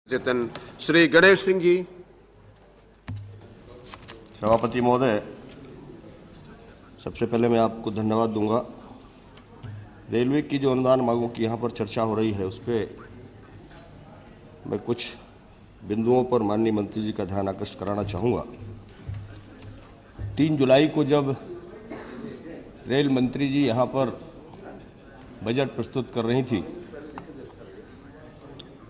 जितन श्री गणेश सिंह जी। सभापति महोदय, सबसे पहले मैं आपको धन्यवाद दूंगा। रेलवे की जो अनुदान मांगों की यहाँ पर चर्चा हो रही है, उस पर मैं कुछ बिंदुओं पर माननीय मंत्री जी का ध्यान आकृष्ट कराना चाहूँगा। 3 जुलाई को जब रेल मंत्री जी यहाँ पर बजट प्रस्तुत कर रही थी,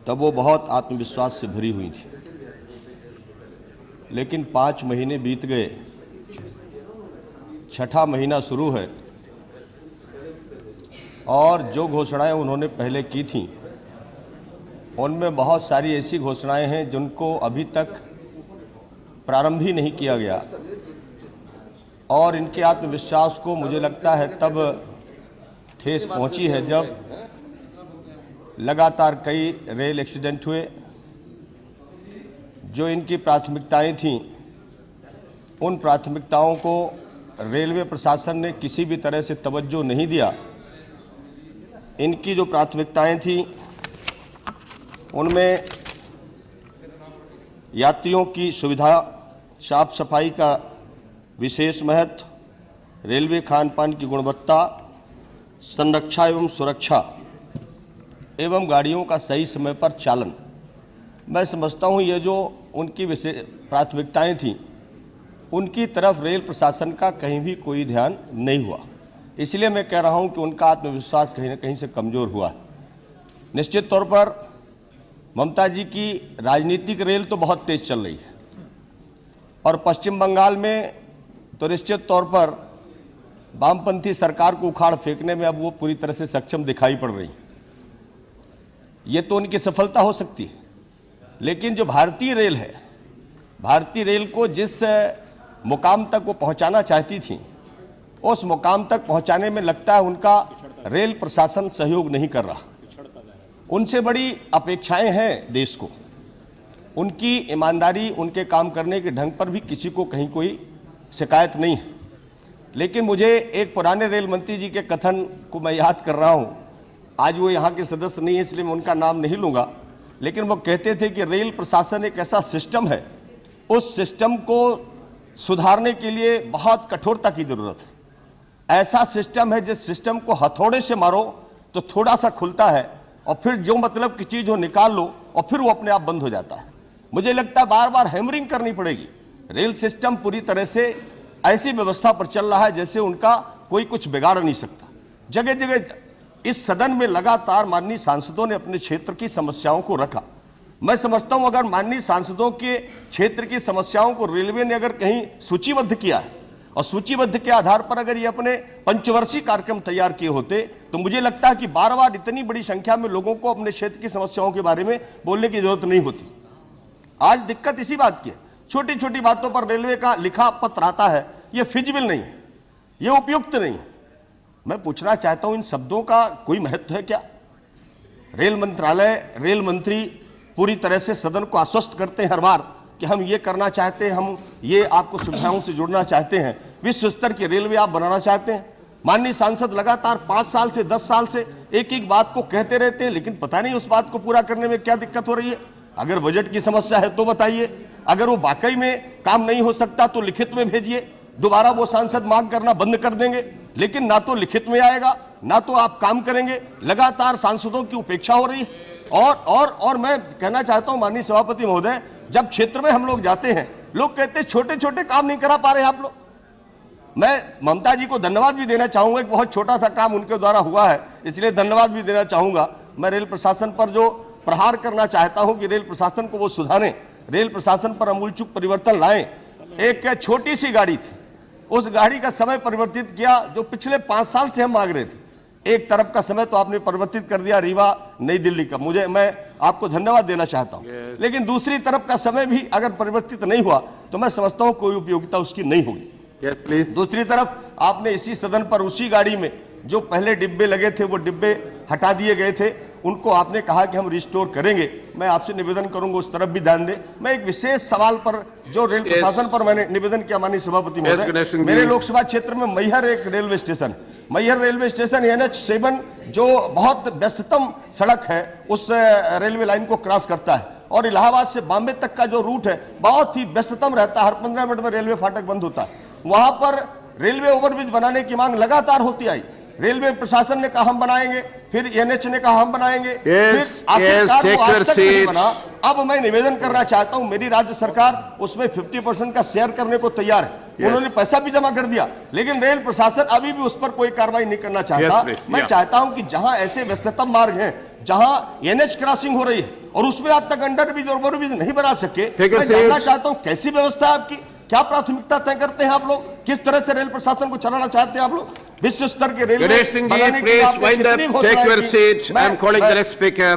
तब वो बहुत आत्मविश्वास से भरी हुई थी। लेकिन 5 महीने बीत गए, 6ठा महीना शुरू है और जो घोषणाएं उन्होंने पहले की थीं, उनमें बहुत सारी ऐसी घोषणाएं हैं जिनको अभी तक प्रारंभ ही नहीं किया गया। और इनके आत्मविश्वास को मुझे लगता है तब ठेस पहुंची है जब लगातार कई रेल एक्सीडेंट हुए। जो इनकी प्राथमिकताएं थीं, उन प्राथमिकताओं को रेलवे प्रशासन ने किसी भी तरह से तवज्जो नहीं दिया। इनकी जो प्राथमिकताएं थीं, उनमें यात्रियों की सुविधा, साफ सफाई का विशेष महत्व, रेलवे खान पान की गुणवत्ता, संरक्षा एवं सुरक्षा एवं गाड़ियों का सही समय पर चालन। मैं समझता हूं ये जो उनकी विशेष प्राथमिकताएं थीं, उनकी तरफ रेल प्रशासन का कहीं भी कोई ध्यान नहीं हुआ। इसलिए मैं कह रहा हूं कि उनका आत्मविश्वास कहीं ना कहीं से कमज़ोर हुआ है। निश्चित तौर पर ममता जी की राजनीतिक रेल तो बहुत तेज चल रही है और पश्चिम बंगाल में तो निश्चित तौर पर वामपंथी सरकार को उखाड़ फेंकने में अब वो पूरी तरह से सक्षम दिखाई पड़ रही है। ये तो उनकी सफलता हो सकती है, लेकिन जो भारतीय रेल है, भारतीय रेल को जिस मुकाम तक वो पहुंचाना चाहती थी, उस मुकाम तक पहुंचाने में लगता है उनका रेल प्रशासन सहयोग नहीं कर रहा। उनसे बड़ी अपेक्षाएं हैं देश को। उनकी ईमानदारी, उनके काम करने के ढंग पर भी किसी को कहीं कोई शिकायत नहीं है। लेकिन मुझे एक पुराने रेल मंत्री जी के कथन को मैं याद कर रहा हूँ। आज वो यहाँ के सदस्य नहीं है, इसलिए मैं उनका नाम नहीं लूँगा, लेकिन वो कहते थे कि रेल प्रशासन एक ऐसा सिस्टम है, उस सिस्टम को सुधारने के लिए बहुत कठोरता की ज़रूरत है। ऐसा सिस्टम है जिस सिस्टम को हथौड़े से मारो तो थोड़ा सा खुलता है और फिर जो मतलब की चीज़ हो निकाल लो और फिर वो अपने आप बंद हो जाता है। मुझे लगता है बार बार हैमरिंग करनी पड़ेगी। रेल सिस्टम पूरी तरह से ऐसी व्यवस्था पर चल रहा है जैसे उनका कोई कुछ बिगाड़ नहीं सकता। जगह जगह इस सदन में लगातार माननीय सांसदों ने अपने क्षेत्र की समस्याओं को रखा। मैं समझता हूं अगर माननीय सांसदों के क्षेत्र की समस्याओं को रेलवे ने अगर कहीं सूचीबद्ध किया है और सूचीबद्ध के आधार पर अगर ये अपने पंचवर्षीय कार्यक्रम तैयार किए होते, तो मुझे लगता है कि बार बार इतनी बड़ी संख्या में लोगों को अपने क्षेत्र की समस्याओं के बारे में बोलने की जरूरत नहीं होती। आज दिक्कत इसी बात की है, छोटी छोटी बातों पर रेलवे का लिखा पत्र आता है, ये फिजिबल नहीं है, ये उपयुक्त नहीं है। मैं पूछना चाहता हूं, इन शब्दों का कोई महत्व है क्या? रेल मंत्रालय, रेल मंत्री पूरी तरह से सदन को आश्वस्त करते हैं हर बार कि हम ये करना चाहते हैं, हम ये आपको सुविधाओं से जुड़ना चाहते हैं, विश्व स्तर की रेलवे आप बनाना चाहते हैं। माननीय सांसद लगातार 5 साल से 10 साल से एक एक बात को कहते रहते हैं, लेकिन पता नहीं उस बात को पूरा करने में क्या दिक्कत हो रही है। अगर बजट की समस्या है तो बताइए, अगर वो वाकई में काम नहीं हो सकता तो लिखित में भेजिए। दोबारा वो सांसद मांग करना बंद कर देंगे, लेकिन ना तो लिखित में आएगा ना तो आप काम करेंगे। लगातार सांसदों की उपेक्षा हो रही है। और मैं कहना चाहता हूं माननीय सभापति महोदय, जब क्षेत्र में हम लोग जाते हैं, लोग कहते हैं छोटे छोटे काम नहीं करा पा रहे आप लोग। मैं ममता जी को धन्यवाद भी देना चाहूंगा, एक बहुत छोटा सा काम उनके द्वारा हुआ है, इसलिए धन्यवाद भी देना चाहूंगा। मैं रेल प्रशासन पर जो प्रहार करना चाहता हूं कि रेल प्रशासन को वो सुधारें, रेल प्रशासन पर अमूलचूल परिवर्तन लाएं। एक छोटी सी गाड़ी थी, उस गाड़ी का समय परिवर्तित किया जो पिछले 5 साल से हम मांग रहे थे। एक तरफ का समय तो आपने परिवर्तित कर दिया रीवा नई दिल्ली का, मैं आपको धन्यवाद देना चाहता हूं। लेकिन दूसरी तरफ का समय भी अगर परिवर्तित नहीं हुआ तो मैं समझता हूं कोई उपयोगिता उसकी नहीं होगी। दूसरी तरफ आपने इसी सदन पर उसी गाड़ी में जो पहले डिब्बे लगे थे वो डिब्बे हटा दिए गए थे, उनको आपने कहा कि हम रिस्टोर करेंगे। मैं आपसे निवेदन करूंगा उस तरफ भी ध्यान दें। मैं एक विशेष सवाल पर जो रेल प्रशासन पर मैंने निवेदन किया माननीय सभापति महोदय, मेरे लोकसभा क्षेत्र में मैहर एक रेलवे स्टेशन है, मैहर रेलवे स्टेशन NH7 जो बहुत व्यस्ततम सड़क है, उस रेलवे लाइन को क्रॉस करता है। और इलाहाबाद से बॉम्बे तक का जो रूट है बहुत ही व्यस्ततम रहता है। हर 15 मिनट में रेलवे फाटक बंद होता है। वहां पर रेलवे ओवरब्रिज बनाने की मांग लगातार होती आई। रेलवे प्रशासन ने कहा हम बनाएंगे, फिर एनएच ने कहा हम बनाएंगे, फिर आखिरकार वो आज तक नहीं बना। अब मैं निवेदन करना चाहता हूं, मेरी राज्य सरकार उसमें 50% का शेयर करने को तैयार है। उन्होंने पैसा भी जमा कर दिया, लेकिन रेल प्रशासन अभी भी उस पर कोई कार्रवाई नहीं करना चाहता। मैं चाहता हूं कि जहां ऐसे व्यस्ततम मार्ग हैं, जहां एनएच क्रॉसिंग हो रही है और उसमें आज तक अंडरब्रिज और ओवरब्रिज नहीं बना सके, मैं जानना चाहता हूं कैसी व्यवस्था है आपकी, क्या प्राथमिकता तय करते हैं आप लोग, किस तरह से रेल प्रशासन को चलाना चाहते हैं आप लोग, विश्व स्तर के रेलवे बनाने की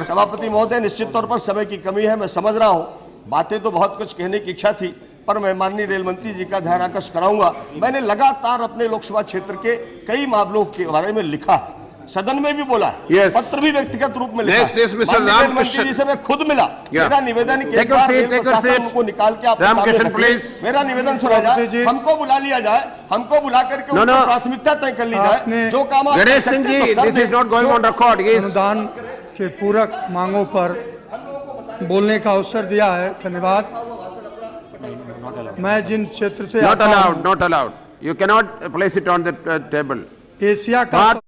सभापति महोदय, निश्चित तौर पर समय की कमी है, मैं समझ रहा हूं, बातें तो बहुत कुछ कहने की इच्छा थी, पर मैं माननीय रेल मंत्री जी का ध्यान आकर्षित कराऊंगा। मैंने लगातार अपने लोकसभा क्षेत्र के कई मामलों के बारे में लिखा है, सदन में भी बोला है, पत्र भी व्यक्तिगत रूप में लिखा है। रेल मंत्री जी से मैं खुद मिला। मेरा निवेदन है कि उनको निकाल के आप मेरा निवेदन सुना जाए, हमको बुला लिया जाए, हमको बुला करके प्राथमिकता तय कर ली जाए। जो काम अनुदान के पूरक मांगों पर बोलने का अवसर दिया है, धन्यवाद। मैं जिन क्षेत्र से not allowed, you cannot place it on the table। Asia का